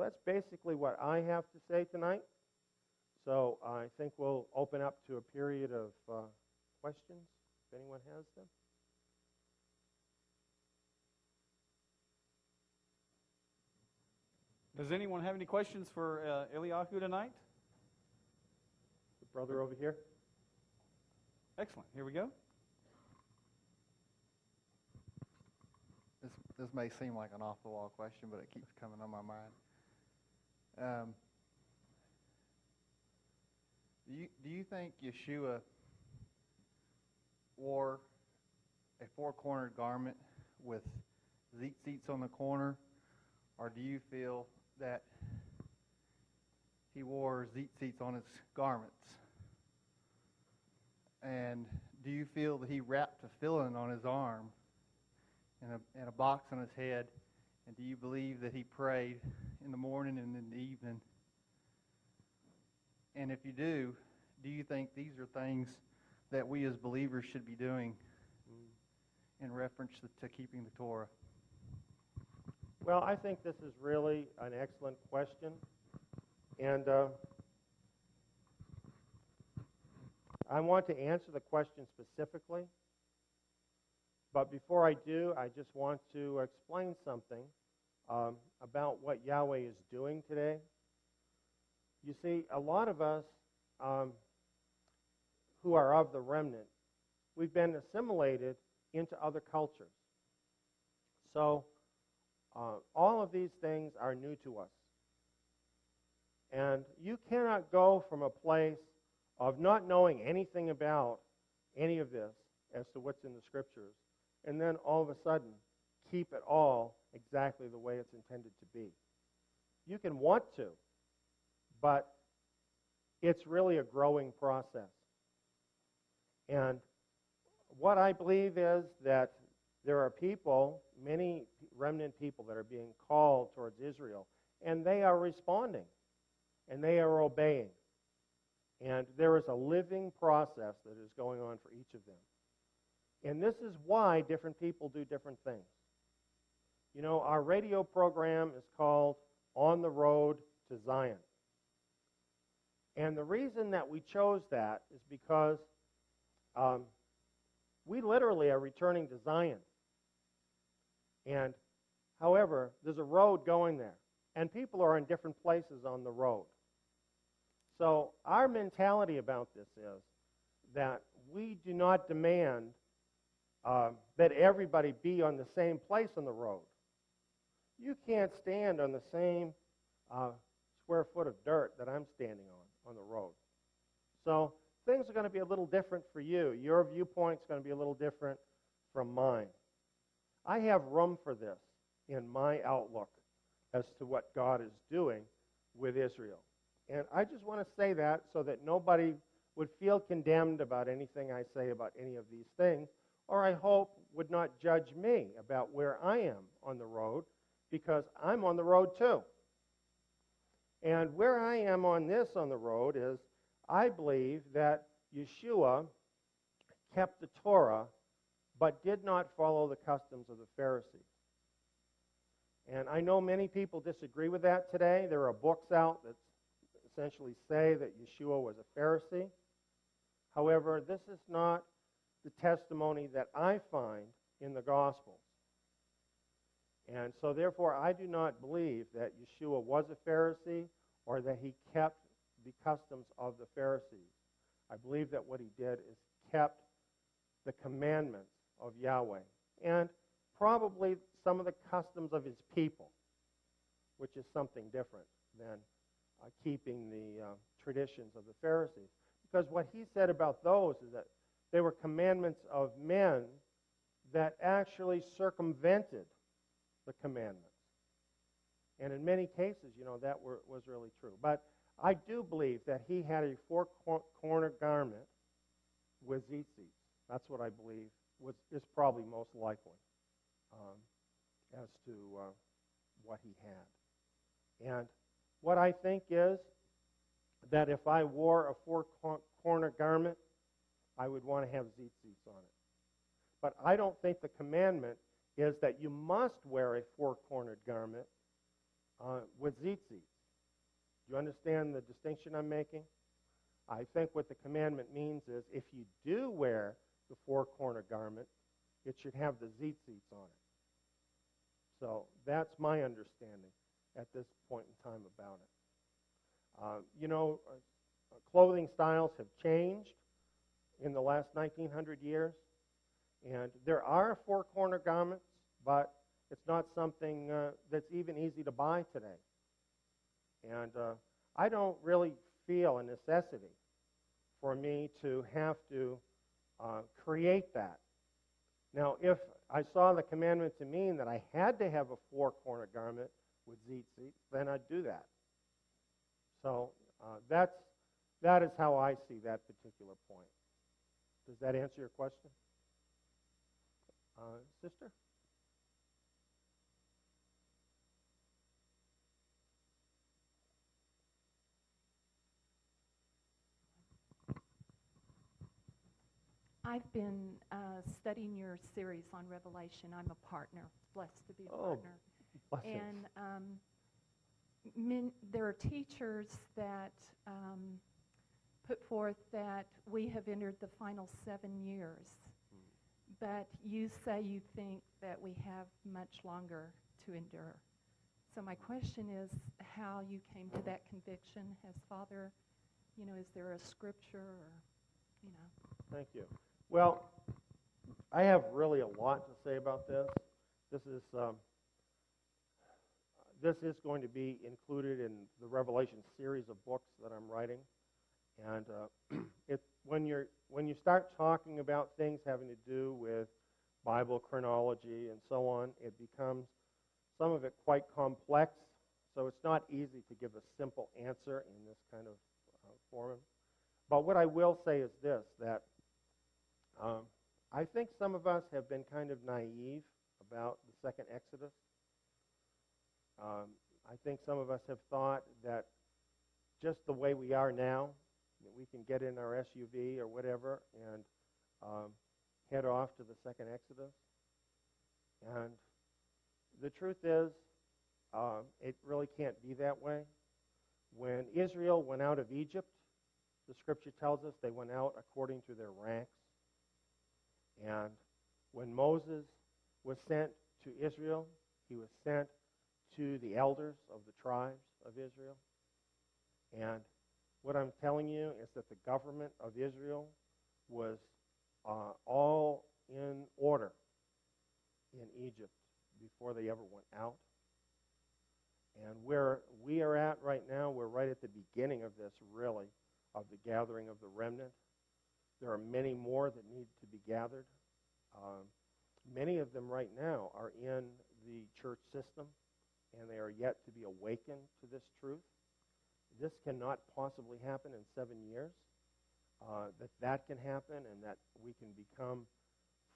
that's basically what I have to say tonight. So I think we'll open up to a period of questions, if anyone has them. Does anyone have any questions for Eliyahu tonight? The brother over here. Excellent. Here we go. This may seem like an off-the-wall question, but it keeps coming on my mind. Do you think Yeshua wore a four-cornered garment with tzitzits on the corner, or do you feel that he wore tzitzits on his garments? And do you feel that he wrapped a filling on his arm and a box on his head? And do you believe that he prayed in the morning and in the evening? And if you do you think these are things that we as believers should be doing in reference to keeping the Torah? Well, I think this is really an excellent question. And I want to answer the question specifically. But before I do, I just want to explain something about what Yahweh is doing today. You see, a lot of us who are of the remnant, we've been assimilated into other cultures. So all of these things are new to us. And you cannot go from a place of not knowing anything about any of this as to what's in the Scriptures, and then all of a sudden keep it all exactly the way it's intended to be. You can want to, but it's really a growing process. And what I believe is that there are people, many remnant people that are being called towards Israel, and they are responding, and they are obeying. And there is a living process that is going on for each of them. And this is why different people do different things. You know, our radio program is called On the Road to Zion. And the reason that we chose that is because we literally are returning to Zion. And, however, there's a road going there. And people are in different places on the road. So our mentality about this is that we do not demand that everybody be on the same place on the road. You can't stand on the same square foot of dirt that I'm standing on the road. So things are going to be a little different for you. Your viewpoint's going to be a little different from mine. I have room for this in my outlook as to what God is doing with Israel. And I just want to say that so that nobody would feel condemned about anything I say about any of these things, or I hope would not judge me about where I am on the road, because I'm on the road too. And where I am on the road is I believe that Yeshua kept the Torah but did not follow the customs of the Pharisees. And I know many people disagree with that today. There are books out that essentially say that Yeshua was a Pharisee. However, this is not the testimony that I find in the Gospels. And so therefore, I do not believe that Yeshua was a Pharisee or that he kept the customs of the Pharisees. I believe that what he did is kept the commandments of Yahweh and probably some of the customs of his people, which is something different than keeping the traditions of the Pharisees. Because what he said about those is that they were commandments of men that actually circumvented the commandments. And in many cases, you know, that was really true. But I do believe that he had a four-cornered garment with tzitzits. That's what I believe is probably most likely as to what he had. And what I think is that if I wore a four-cornered garment, I would want to have tzitzits on it. But I don't think the commandment is that you must wear a four-cornered garment with tzitzit. Do you understand the distinction I'm making? I think what the commandment means is if you do wear the four-corner garment, it should have the tzitzits on it. So that's my understanding at this point in time about it. Clothing styles have changed in the last 1900 years, and there are four-corner garments, but it's not something that's even easy to buy today. And I don't really feel a necessity for me to have to create that. Now, if I saw the commandment to mean that I had to have a four-corner garment with tzitzit, then I'd do that. So that is how I see that particular point. Does that answer your question? Sister? I've been studying your series on Revelation. I'm a partner, blessed to be a partner. Blessings. And there are teachers that put forth that we have entered the final 7 years. But you say you think that we have much longer to endure. So my question is how you came to that conviction. Has Father, is there a scripture or, Thank you. Well, I have really a lot to say about this. This is going to be included in the Revelation series of books that I'm writing. And when you start talking about things having to do with Bible chronology and so on, it becomes some of it quite complex. So it's not easy to give a simple answer in this kind of forum. But what I will say is this, that I think some of us have been kind of naive about the second Exodus. I think some of us have thought that just the way we are now, that we can get in our SUV or whatever and head off to the second Exodus. And the truth is, it really can't be that way. When Israel went out of Egypt, the Scripture tells us they went out according to their ranks. And when Moses was sent to Israel, he was sent to the elders of the tribes of Israel. And what I'm telling you is that the government of Israel was all in order in Egypt before they ever went out. And where we are at right now, we're right at the beginning of this, really, of the gathering of the remnant. There are many more that need to be gathered. Many of them right now are in the church system, and they are yet to be awakened to this truth. This cannot possibly happen in 7 years. That can happen, and that we can become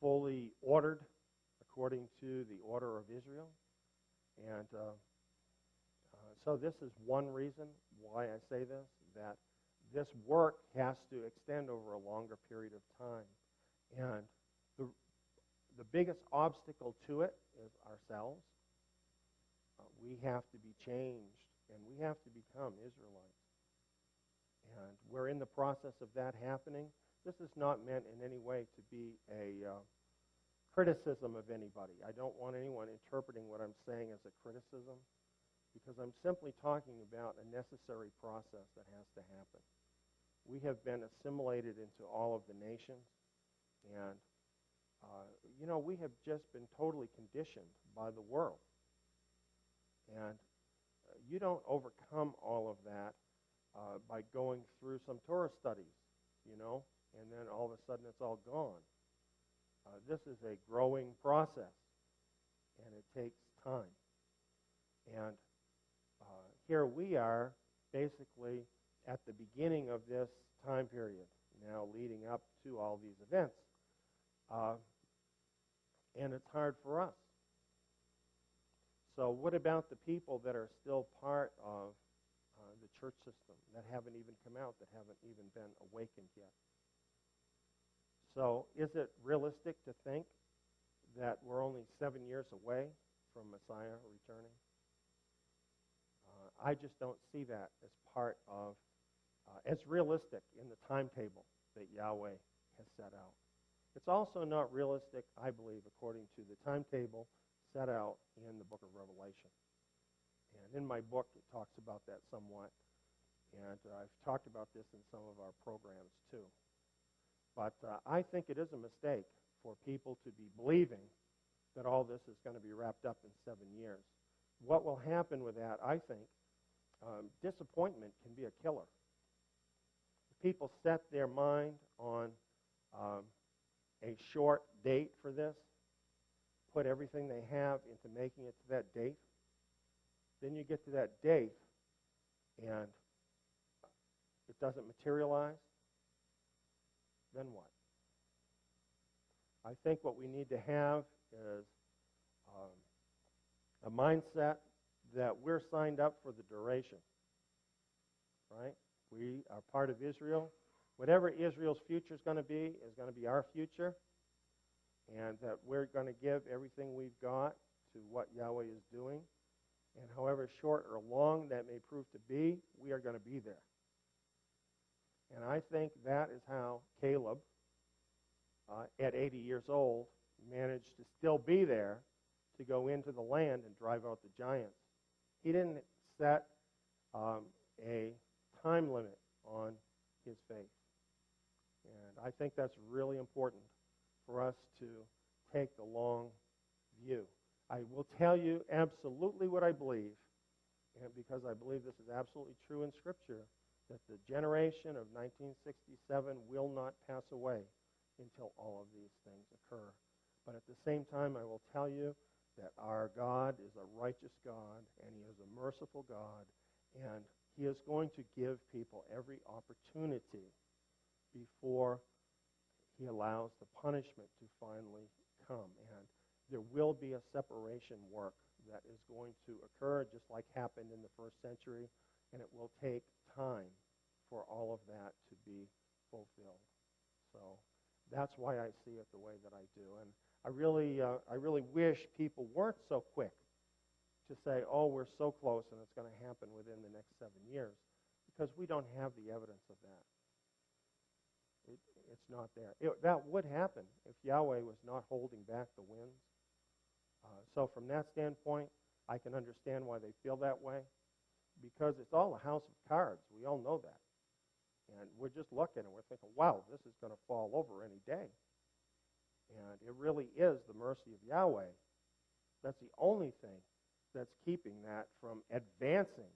fully ordered according to the order of Israel. And so this is one reason why I say this, that this work has to extend over a longer period of time. And the biggest obstacle to it is ourselves. We have to be changed, and we have to become Israelites. And we're in the process of that happening. This is not meant in any way to be a criticism of anybody. I don't want anyone interpreting what I'm saying as a criticism, because I'm simply talking about a necessary process that has to happen. We have been assimilated into all of the nations, and we have just been totally conditioned by the world. And you don't overcome all of that by going through some Torah studies, and then all of a sudden it's all gone. This is a growing process, and it takes time. And here we are basically at the beginning of this time period, now leading up to all these events. And it's hard for us. So what about the people that are still part of the church system, that haven't even come out, that haven't even been awakened yet? So is it realistic to think that we're only 7 years away from Messiah returning? I just don't see that as part of, as realistic in the timetable that Yahweh has set out. It's also not realistic, I believe, according to the timetable set out in the book of Revelation. And in my book, it talks about that somewhat. And I've talked about this in some of our programs, too. But I think it is a mistake for people to be believing that all this is going to be wrapped up in 7 years. What will happen with that, I think, disappointment can be a killer. People set their mind on a short date for this, put everything they have into making it to that date. Then you get to that date, and it doesn't materialize. Then what? I think what we need to have is a mindset that we're signed up for the duration, right? We are part of Israel. Whatever Israel's future is going to be our future, and that we're going to give everything we've got to what Yahweh is doing. And however short or long that may prove to be, we are going to be there. And I think that is how Caleb, at 80 years old, managed to still be there to go into the land and drive out the giants. He didn't set a time limit on his faith. And I think that's really important for us to take the long view. I will tell you absolutely what I believe, and because I believe this is absolutely true in Scripture, that the generation of 1967 will not pass away until all of these things occur. But at the same time, I will tell you that our God is a righteous God, and He is a merciful God, and He is going to give people every opportunity before He allows the punishment to finally come. And there will be a separation work that is going to occur, just like happened in the first century, and it will take time for all of that to be fulfilled. So that's why I see it the way that I do. And I really wish people weren't so quick to say, oh, we're so close and it's going to happen within the next 7 years, because we don't have the evidence of that. It's not there. That would happen if Yahweh was not holding back the winds. So from that standpoint, I can understand why they feel that way, because it's all a house of cards. We all know that. And we're just looking and we're thinking, wow, this is going to fall over any day. And it really is the mercy of Yahweh. That's the only thing that's keeping that from advancing